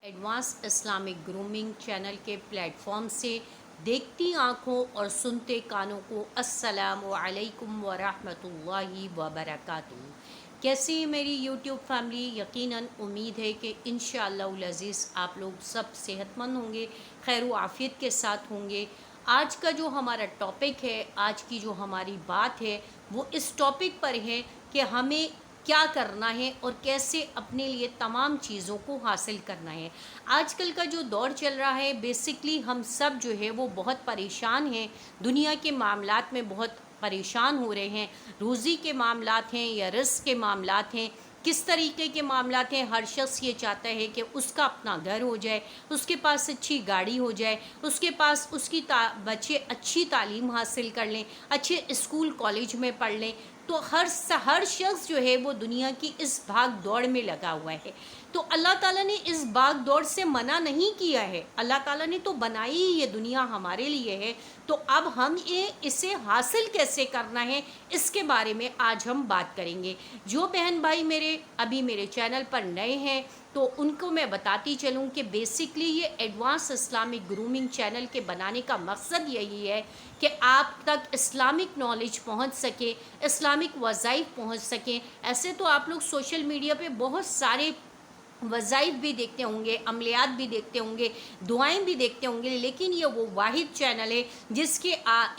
Advance Islamic grooming channel के platform से देखती आँखों और सुनते कानों को अस्सलामु अलैकुम व रहमतुल्लाहि व बरकातुहू। कैसी है मेरी यूट्यूब फैमिली? यकीनन उम्मीद है कि इंशाअल्लाहुल अज़ीज़ आप लोग सब सेहतमंद होंगे, खैर व आफ़ियत के साथ होंगे। आज का जो हमारा टॉपिक है, आज की जो हमारी बात है, वो इस टॉपिक पर है कि हमें क्या करना है और कैसे अपने लिए तमाम चीज़ों को हासिल करना है। आजकल का जो दौर चल रहा है, बेसिकली हम सब जो है वो बहुत परेशान हैं, दुनिया के मामलात में बहुत परेशान हो रहे हैं। रोज़ी के मामलात हैं या रिस्क के मामलात हैं, किस तरीके के मामलात हैं। हर शख्स ये चाहता है कि उसका अपना घर हो जाए, उसके पास अच्छी गाड़ी हो जाए, उसके पास उसकी बच्चे अच्छी तालीम हासिल कर लें, अच्छे स्कूल कॉलेज में पढ़ लें। तो हर शख्स जो है वो दुनिया की इस भाग दौड़ में लगा हुआ है। तो अल्लाह ताला ने इस भाग दौड़ से मना नहीं किया है, अल्लाह ताला ने तो बनाई ही ये दुनिया हमारे लिए है। तो अब हम इसे हासिल कैसे करना है, इसके बारे में आज हम बात करेंगे। जो बहन भाई अभी मेरे चैनल पर नए हैं तो उनको मैं बताती चलूँ कि बेसिकली ये एडवांस इस्लामिक ग्रूमिंग चैनल के बनाने का मकसद यही है कि आप तक इस्लामिक नॉलेज पहुंच सके, इस्लामिक वज़ाइफ पहुंच सकें। ऐसे तो आप लोग सोशल मीडिया पे बहुत सारे वज़ाइफ भी देखते होंगे, अमलियात भी देखते होंगे, दुआएं भी देखते होंगे, लेकिन ये वो वाहिद चैनल है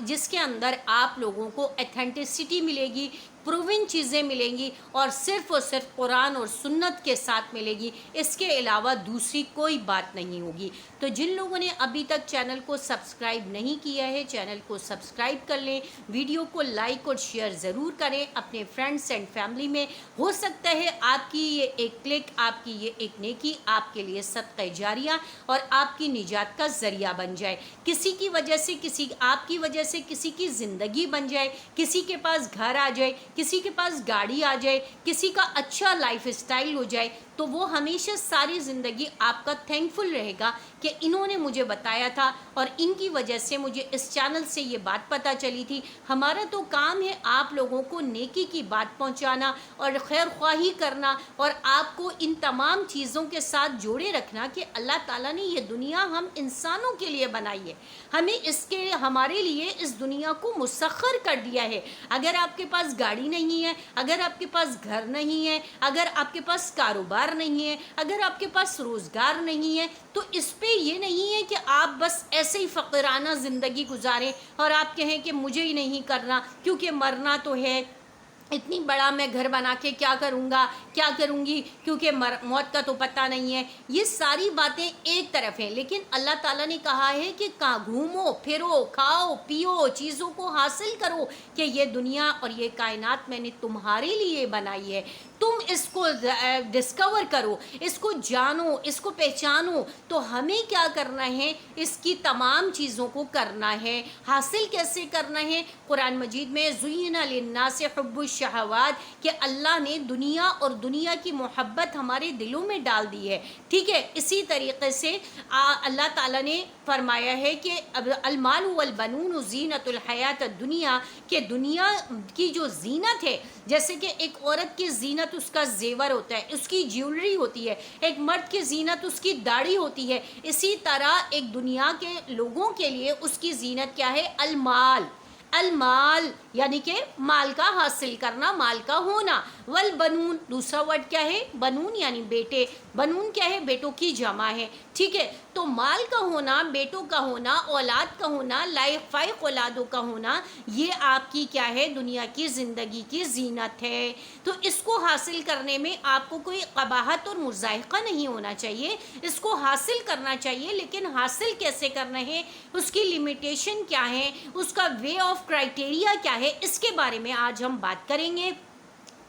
जिसके अंदर आप लोगों को एथेंटिसिटी मिलेगी, प्रूवन चीज़ें मिलेंगी और सिर्फ़ कुरान और सुन्नत के साथ मिलेगी। इसके अलावा दूसरी कोई बात नहीं होगी। तो जिन लोगों ने अभी तक चैनल को सब्सक्राइब नहीं किया है, चैनल को सब्सक्राइब कर लें, वीडियो को लाइक और शेयर ज़रूर करें अपने फ्रेंड्स एंड फैमिली में। हो सकता है आपकी ये एक क्लिक, आपकी ये एक नेकी आपके लिए सदक़े जारिया और आपकी निजात का ज़रिया बन जाए। किसी की वजह से आपकी वजह से किसी की ज़िंदगी बन जाए, किसी के पास घर आ जाए, किसी के पास गाड़ी आ जाए, किसी का अच्छा लाइफ स्टाइल हो जाए, तो वो हमेशा सारी ज़िंदगी आपका थैंकफुल रहेगा कि इन्होंने मुझे बताया था और इनकी वजह से मुझे इस चैनल से ये बात पता चली थी। हमारा तो काम है आप लोगों को नेकी की बात पहुंचाना और खैर ख्वाही करना और आपको इन तमाम चीज़ों के साथ जोड़े रखना कि अल्लाह ताला ने ये दुनिया हम इंसानों के लिए बनाई है, हमें हमारे लिए इस दुनिया को मुसख्खर कर दिया है। अगर आपके पास गाड़ी नहीं है, अगर आपके पास घर नहीं है, अगर आपके पास कारोबार नहीं है, अगर आपके पास रोज़गार नहीं है, तो इस पे ये नहीं है कि आप बस ऐसे ही फ़कीराना ज़िंदगी गुजारें और आप कहें कि मुझे ही नहीं करना क्योंकि मरना तो है, इतनी बड़ा मैं घर बना के क्या करूँगा, क्या करूँगी, क्योंकि मौत का तो पता नहीं है। ये सारी बातें एक तरफ हैं, लेकिन अल्लाह ताला ने कहा है कि कहाँ घूमो फिरो, खाओ पियो, चीज़ों को हासिल करो कि ये दुनिया और ये कायनात मैंने तुम्हारे लिए बनाई है। तुम इसको डिस्कवर करो, इसको जानो, इसको पहचानो। तो हमें क्या करना है, इसकी तमाम चीज़ों को करना है। हासिल कैसे करना है? कुरान मजीद में ज़ुय्यिना लिन्नासि हुब्बुश शहवात कि अल्लाह ने दुनिया और दुनिया की मोहब्बत हमारे दिलों में डाल दी है। ठीक है, इसी तरीके से अल्लाह ताला ने फरमाया है कि अल-माल वल बनून ज़ीनतुल हयात दुनिया, कि दुनिया की जो जीनत है, जैसे कि एक औरत की जीनत उसका जेवर होता है, उसकी ज्वेलरी होती है, एक मर्द की जीनत उसकी दाढ़ी होती है, इसी तरह एक दुनिया के लोगों के लिए उसकी जीनत क्या है? अलमाल यानी कि माल का हासिल करना, माल का होना। वल बनून, दूसरा वर्ड क्या है? बनून यानी बेटे। बनून क्या है? बेटों की जमा है। ठीक है, तो माल का होना, बेटों का होना, औलाद का होना, लायक फाइक औलादों का होना, ये आपकी क्या है? दुनिया की ज़िंदगी की जीनत है। तो इसको हासिल करने में आपको कोई कबाहत और मुज़ाहिक़ा नहीं होना चाहिए, इसको हासिल करना चाहिए। लेकिन हासिल कैसे करना है, उसकी लिमिटेशन क्या है, उसका वे ऑफ क्राइटेरिया क्या है, इसके बारे में आज हम बात करेंगे।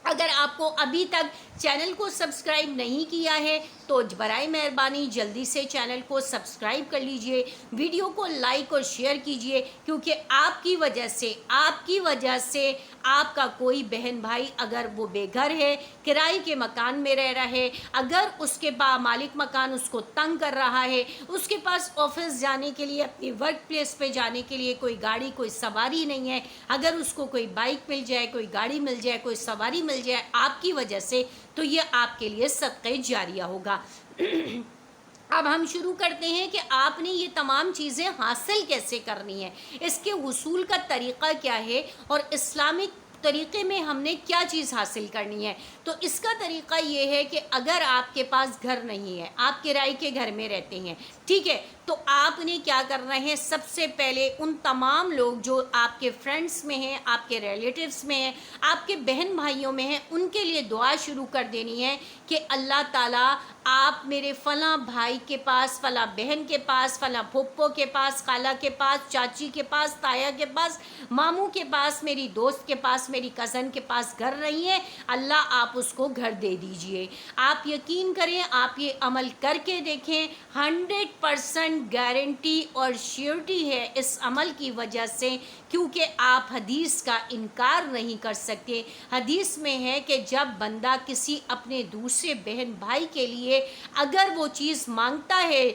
अगर आपको अभी तक चैनल को सब्सक्राइब नहीं किया है तो बराए मेहरबानी जल्दी से चैनल को सब्सक्राइब कर लीजिए, वीडियो को लाइक और शेयर कीजिए, क्योंकि आपकी वजह से आपका कोई बहन भाई अगर वो बेघर है, किराए के मकान में रह रहा है, अगर उसके मालिक मकान उसको तंग कर रहा है, उसके पास ऑफिस जाने के लिए, अपनी वर्क प्लेस पे जाने के लिए कोई गाड़ी, कोई सवारी नहीं है, अगर उसको कोई बाइक मिल जाए, कोई गाड़ी मिल जाए, कोई सवारी मिल जाए आपकी वजह से, तो ये आपके लिए सदक़े जारिया होगा। اب ہم شروع کرتے ہیں کہ آپ نے یہ تمام چیزیں حاصل کیسے کرنی ہے، اس کے حصول کا طریقہ کیا ہے، اور اسلامک طریقے میں ہم نے کیا چیز حاصل کرنی ہے۔ تو اس کا طریقہ یہ ہے کہ اگر آپ کے پاس گھر نہیں ہے، آپ کرائے کے گھر میں رہتے ہیں، ٹھیک ہے، تو آپ نے کیا کرنا ہے، سب سے پہلے ان تمام لوگ جو آپ کے فرینڈس میں ہیں، آپ کے ریلیٹیوز میں ہیں، آپ کے بہن بھائیوں میں ہیں، ان کے لیے دعا شروع کر دینی ہے کہ اللہ تعالیٰ آپ میرے فلاں بھائی کے پاس، فلاں بہن کے پاس، فلاں پھپھو کے پاس، خالہ کے پاس، چاچی کے پاس، تایا کے پاس، ماموں کے پاس، میری دوست کے پاس، میری کزن کے پاس گھر نہیں ہے، اللہ آپ اس کو گھر دے دیجئے۔ آپ یقین کریں، آپ یہ عمل کر کے دیکھیں، 100% گارنٹی اور شیورٹی ہے اس عمل کی وجہ سے، کیونکہ آپ حدیث کا انکار نہیں کر سکتے۔ حدیث میں ہے کہ جب بندہ کسی اپنے دوسرے بہن بھائی کے لیے اگر وہ چیز مانگتا ہے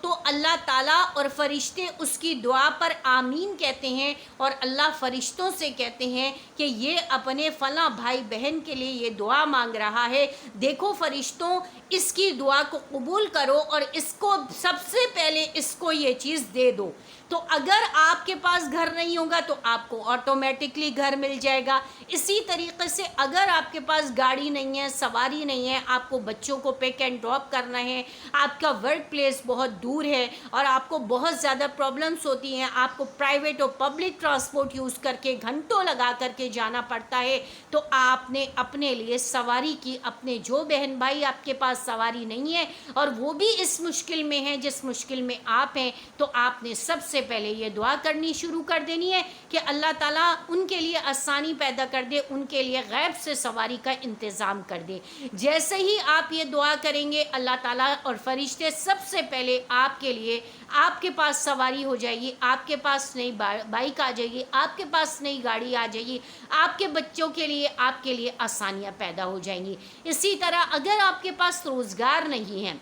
تو اللہ تعالیٰ اور فرشتے اس کی دعا پر آمین کہتے ہیں، اور اللہ فرشتوں سے کہتے ہیں کہ یہ اپنے فلاں بھائی بہن کے لیے یہ دعا مانگ رہا ہے، دیکھو فرشتوں اس کی دعا کو قبول کرو اور اس کو سب سے پہلے اس کو یہ چیز دے دو۔ تو اگر آپ کے پاس گھر نہیں ہوگا تو آپ کو آٹومیٹکلی گھر مل جائے گا۔ اسی طریقے سے اگر آپ کے پاس گاڑی نہیں ہے، سواری نہیں ہے، آپ کو بچوں کو پک اینڈ ڈراپ کرنا ہے، آپ کا ورک پلیس بہت دور ہے اور آپ کو بہت زیادہ پرابلمس ہوتی ہیں، آپ کو پرائیویٹ اور پبلک ٹرانسپورٹ یوز کر کے گھنٹوں لگا کر کے جانا پڑتا ہے، تو آپ نے اپنے لیے سواری کی، اپنے جو بہن بھائی آپ کے پاس سواری نہیں ہے اور وہ بھی اس مشکل میں ہیں جس مشکل میں آپ ہیں، تو آپ نے سب سے پہلے یہ دعا کرنی شروع کر دینی ہے کہ اللہ تعالیٰ ان کے لیے آسانی پیدا کر دے، ان کے لیے غیب سے سواری کا انتظام کر دے۔ جیسے ہی آپ یہ دعا کریں گے، اللہ تعالیٰ اور فرشتے سب سے پہلے آپ کے لیے، آپ کے پاس سواری ہو جائے گی، آپ کے پاس نئی بائک آ جائے گی، آپ کے پاس نئی گاڑی آ جائے گی، آپ کے بچوں کے لیے، آپ کے لیے آسانیاں پیدا ہو جائیں گی۔ اسی طرح اگر آپ کے پاس روزگار نہیں ہے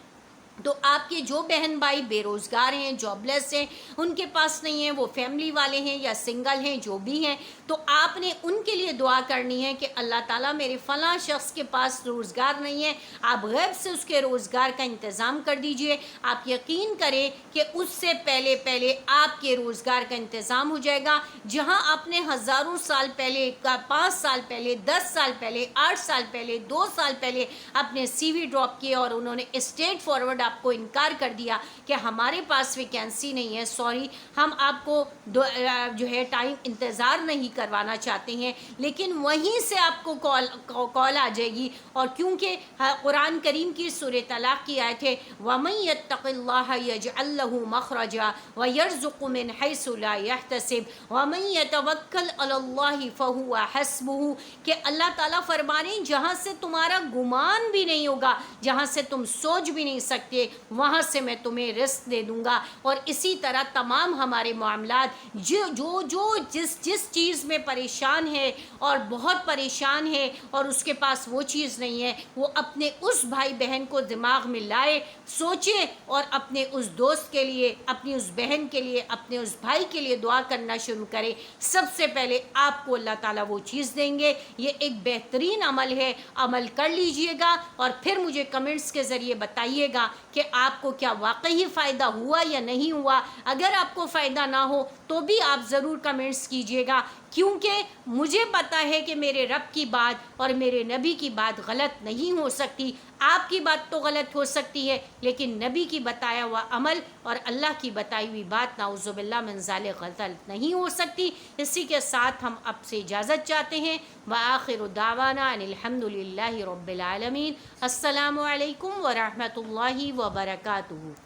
تو آپ کے جو بہن بھائی بے روزگار ہیں، جاب لیس ہیں، ان کے پاس نہیں ہیں، وہ فیملی والے ہیں یا سنگل ہیں، جو بھی ہیں، تو آپ نے ان کے لیے دعا کرنی ہے کہ اللہ تعالیٰ میرے فلاں شخص کے پاس روزگار نہیں ہے، آپ غیب سے اس کے روزگار کا انتظام کر دیجئے۔ آپ یقین کریں کہ اس سے پہلے آپ کے روزگار کا انتظام ہو جائے گا۔ جہاں آپ نے ہزاروں سال پہلے، 5 سال پہلے، 10 سال پہلے، 8 سال پہلے، 2 سال پہلے اپنے سی وی ڈراپ کیے اور انہوں نے اسٹریٹ فارورڈ آپ کو انکار کر دیا کہ ہمارے پاس ویکینسی نہیں ہے، سوری، ہم آپ کو جو ہے ٹائم انتظار نہیں کروانا چاہتے ہیں، لیکن وہیں سے آپ کو کال آ جائے گی، اور کیونکہ قرآن کریم کی سورہ طلاق کی آیت ہے وَمَن يَتَّقِ اللَّهَ يَجْعَل لَّهُ مَخْرَجًا وَيَرْزُقْهُ مِنْ حَيْثُ لَا يَحْتَسِبُ وَمَن يَتَوَكَّلْ عَلَى اللَّهِ فَهُوَ حَسْبُهُ، کہ اللہ تعالیٰ فرما رہے ہیں جہاں سے تمہارا گمان بھی نہیں ہوگا، جہاں سے تم سوچ بھی نہیں سکتے، وہاں سے میں تمہیں رزق دے دوں گا۔ اور اسی طرح تمام ہمارے معاملات جو جس چیز میں پریشان ہے اور بہت پریشان ہے اور اس کے پاس وہ چیز نہیں ہے، وہ اپنے اس بھائی بہن کو دماغ میں لائے، سوچے اور اپنے اس دوست کے لیے، اپنی اس بہن کے لیے، اپنے اس بھائی کے لیے دعا کرنا شروع کرے۔ سب سے پہلے آپ کو اللہ تعالیٰ وہ چیز دیں گے۔ یہ ایک بہترین عمل ہے، عمل کر لیجئے گا اور پھر مجھے کمنٹس کے ذریعے بتائیے گا کہ آپ کو کیا واقعی فائدہ ہوا یا نہیں ہوا۔ اگر آپ کو فائدہ نہ ہو تو بھی آپ ضرور کمنٹس کیجئے گا، کیونکہ مجھے پتا ہے کہ میرے رب کی بات اور میرے نبی کی بات غلط نہیں ہو سکتی۔ آپ کی بات تو غلط ہو سکتی ہے، لیکن نبی کی بتایا ہوا عمل اور اللہ کی بتائی ہوئی بات نعوذ باللہ من ذالک غلط نہیں ہو سکتی۔ اسی کے ساتھ ہم اب سے اجازت چاہتے ہیں۔ وآخر دعوانا ان الحمد للہ رب العالمین۔ السلام علیکم ورحمۃ اللہ وبرکاتہ۔